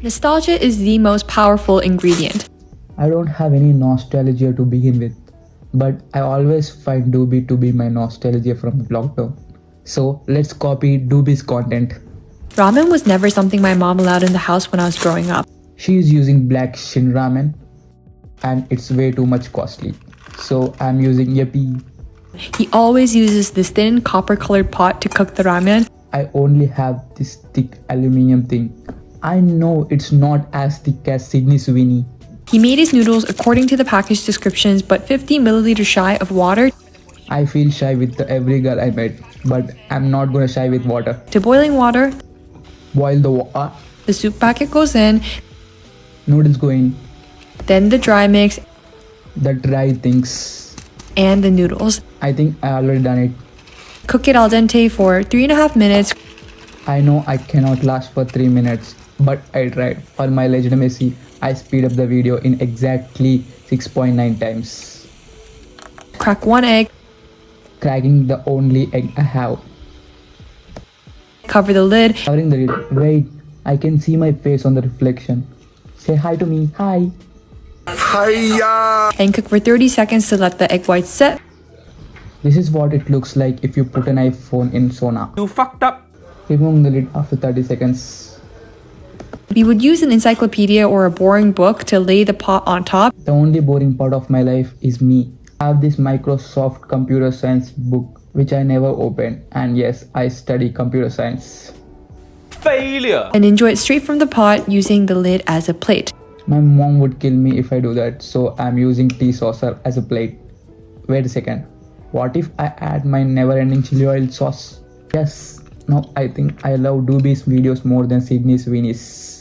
Nostalgia is the most powerful ingredient. I don't have any nostalgia to begin with, but I always find Doobie to be my nostalgia from lockdown. So let's copy Doobie's content. Ramen was never something my mom allowed in the house when I was growing up. She is using black shin ramen and it's way too much costly. So I'm using Yappy. He always uses this thin copper-colored pot to cook the ramen. I only have this thick aluminium thing. I know it's not as thick as Sydney Sweeney. He made his noodles according to the package descriptions, but 50 milliliters shy of water. I feel shy with every girl I met, but I'm not gonna shy with water. To boiling water, Boil the water. the soup packet goes in, Noodles go in. then the dry mix, The dry things. and the noodles. I think I already done it. Cook it al dente for 3.5 minutes. I know I cannot last for 3 minutes, but I tried. For my legitimacy, I speed up the video in exactly 6.9 times. Crack 1 egg, Cracking the only egg I have. cover the lid, Covering the lid. Wait, I can see my face on the reflection. Say hi to me. Hi. and cook for 30 seconds to let the egg whites set. This is what it looks like if you put an iPhone in sauna. You fucked up. Removing the lid after 30 seconds. We would use an encyclopedia or a boring book to lay the pot on top. The only boring part of my life is me. I have this Microsoft computer science book which I never opened, and yes, I study computer science. Failure. And enjoy it straight from the pot using the lid as a plate. My mom would kill me if I do that, so I'm using tea saucer as a plate. Wait a second. What if I add my never-ending chili oil sauce? Yes. Now I think I love Doobie's videos more than Sydney Sweeney's.